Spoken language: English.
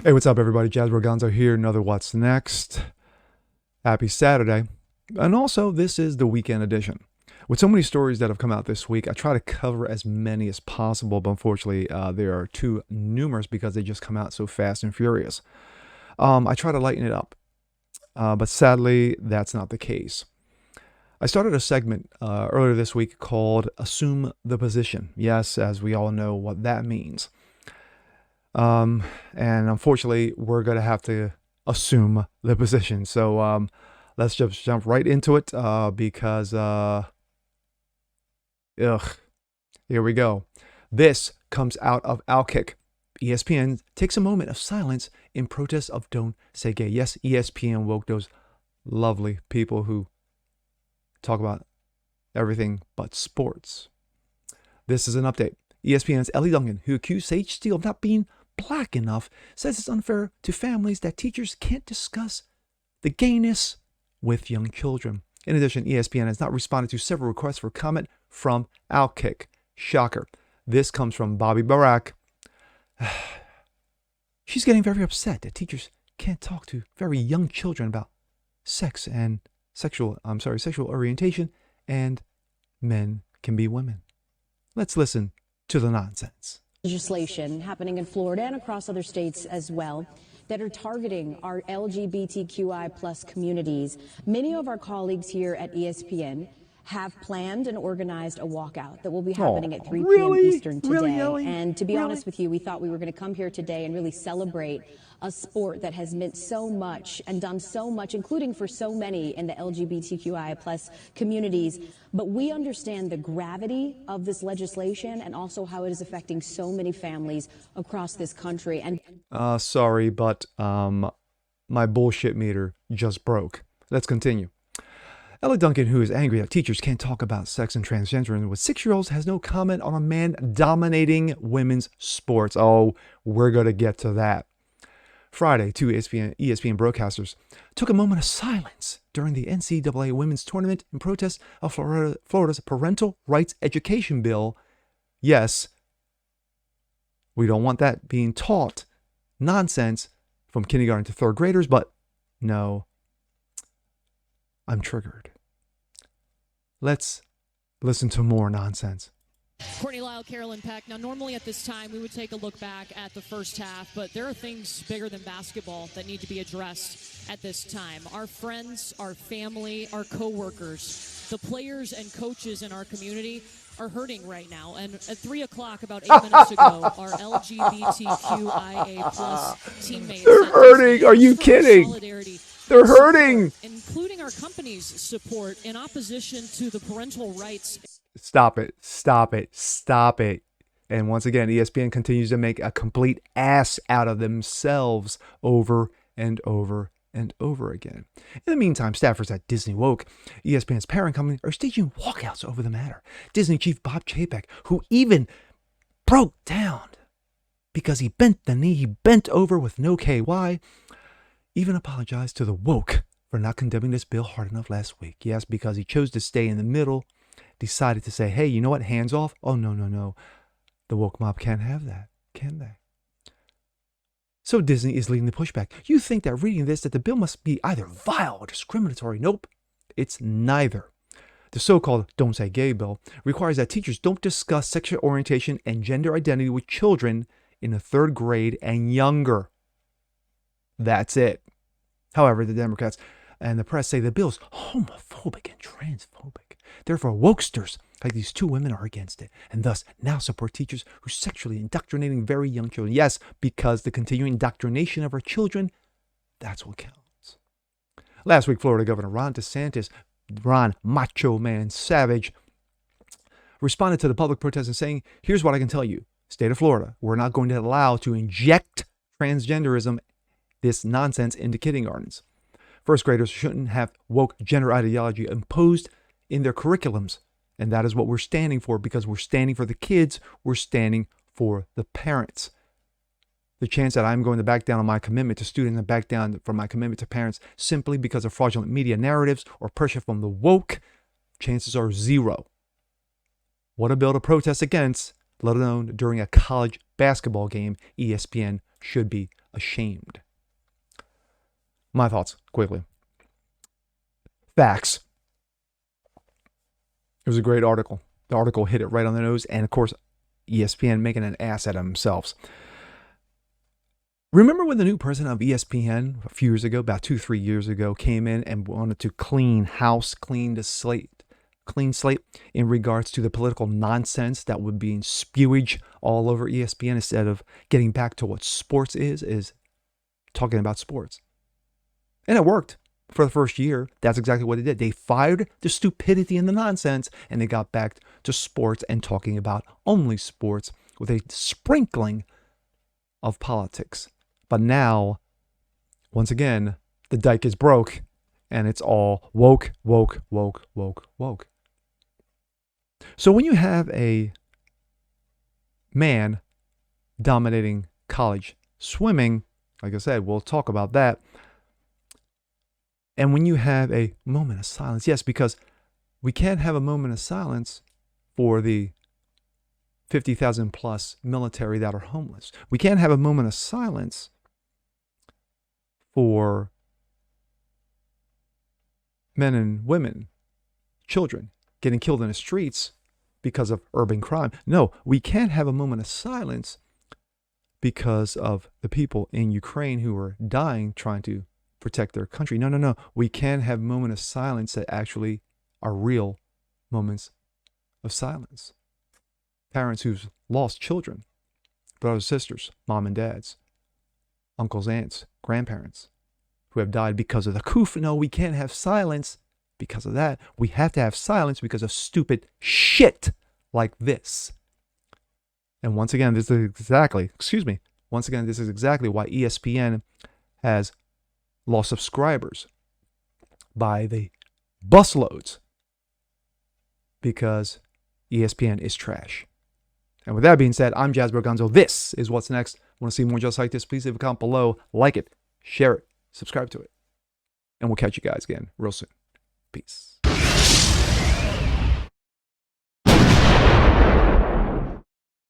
Hey, what's up, everybody? Jazz Roganzo here. Another What's Next. Happy Saturday. And also, this is the weekend edition. With so many stories that have come out this week, I try to cover as many as possible, but unfortunately, there are too numerous because they just come out so fast and furious. I try to lighten it up, but sadly, that's not the case. I started a segment earlier this week called Assume the Position. Yes, as we all know what that means. And unfortunately, we're going to have to assume the position. So let's just jump right into it because, here we go. This comes out of Outkick. ESPN takes a moment of silence in protest of Don't Say Gay. Yes, ESPN woke, those lovely people who talk about everything but sports. This is an update. ESPN's Ellie Duncan, who accused Sage Steele of not being black enough, says it's unfair to families that teachers can't discuss the gayness with young children. In addition, ESPN has not responded to several requests for comment from Outkick. Shocker. This comes from Bobby Barack. She's getting very upset that teachers can't talk to very young children about sex and sexual orientation, and men can be women. Let's listen to the nonsense. Legislation happening in Florida and across other states as well that are targeting our LGBTQI plus communities. Many of our colleagues here at ESPN have planned and organized a walkout that will be happening at 3 p.m. Eastern today. And to be honest with you, we thought we were going to come here today and really celebrate a sport that has meant so much and done so much, including for so many in the LGBTQI plus communities. But we understand the gravity of this legislation and also how it is affecting so many families across this country. And sorry, but my bullshit meter just broke. Let's continue. Ellie Duncan, who is angry that teachers can't talk about sex and transgenderism with 6-year-olds, has no comment on a man dominating women's sports. Oh, we're going to get to that. Friday, two ESPN broadcasters took a moment of silence during the NCAA women's tournament in protest of Florida's parental rights education bill. Yes, we don't want that being taught. Nonsense from kindergarten to third graders, but no, I'm triggered. Let's listen to more nonsense. Courtney Lyle, Carolyn Peck. Now, normally at this time, we would take a look back at the first half, but there are things bigger than basketball that need to be addressed at this time. Our friends, our family, our coworkers, the players and coaches in our community are hurting right now. And at 3 o'clock, about 8 minutes ago, our LGBTQIA plus teammates... They're hurting! Are you kidding? They're hurting! Including our company's support in opposition to the parental rights... Stop it. Stop it. Stop it. And once again, ESPN continues to make a complete ass out of themselves over and over and over again. In the meantime, staffers at DisneyWoke, ESPN's parent company, are staging walkouts over the matter. Disney chief Bob Chapek, who even broke down because he bent the knee, he bent over with no KY, even apologized to the woke for not condemning this bill hard enough last week. Yes, because he chose to stay in the middle, decided to say, hey, you know what, hands off? Oh, no. The woke mob can't have that, can they? So Disney is leading the pushback. You think that reading this, that the bill must be either vile or discriminatory. Nope, it's neither. The so-called Don't Say Gay bill requires that teachers don't discuss sexual orientation and gender identity with children in the 3rd grade and younger. That's it. However, the Democrats and the press say the bill is homophobic and transphobic. Therefore, wokesters like these two women are against it, and thus now support teachers who are sexually indoctrinating very young children. Yes, because the continuing indoctrination of our children, that's what counts. Last week, Florida Governor Ron DeSantis, Ron Macho Man Savage, responded to the public protest and saying, here's what I can tell you. State of Florida, we're not going to allow to inject transgenderism, this nonsense, into kindergartens. First graders shouldn't have woke gender ideology imposed in their curriculums. And that is what we're standing for, because we're standing for the kids. We're standing for the parents. The chance that I'm going to back down on my commitment to students and back down from my commitment to parents simply because of fraudulent media narratives or pressure from the woke, chances are zero. What a bill to protest against, let alone during a college basketball game, ESPN should be ashamed. My thoughts, quickly. Facts. It was a great article. The article hit it right on the nose, and of course, ESPN making an ass out of themselves. Remember when the new president of ESPN a few years ago, about 2-3 years ago, came in and wanted to clean house, clean slate in regards to the political nonsense that would be in spewage all over ESPN, instead of getting back to what sports is talking about sports. And it worked for the first year. That's exactly what they did. They fired the stupidity and the nonsense, and they got back to sports and talking about only sports with a sprinkling of politics. But now, once again, the dike is broke, and it's all woke, woke, woke, woke, woke. So when you have a man dominating college swimming, like I said, we'll talk about that. And when you have a moment of silence, yes, because we can't have a moment of silence for the 50,000 plus military that are homeless. We can't have a moment of silence for men and women, children getting killed in the streets because of urban crime. No, we can't have a moment of silence because of the people in Ukraine who are dying trying to protect their country. No. We can have a moment of silence that actually are real moments of silence. Parents who've lost children, brothers, sisters, mom and dads, uncles, aunts, grandparents who have died because of the coup. No, we can't have silence because of that. We have to have silence because of stupid shit like this. And once again, this is exactly why ESPN has lost subscribers by the busloads, because ESPN is trash. And with that being said, I'm Jasper Gonzo. This is What's Next. Want to see more just like this? Please leave a comment below, like it, share it, subscribe to it. And we'll catch you guys again real soon. Peace.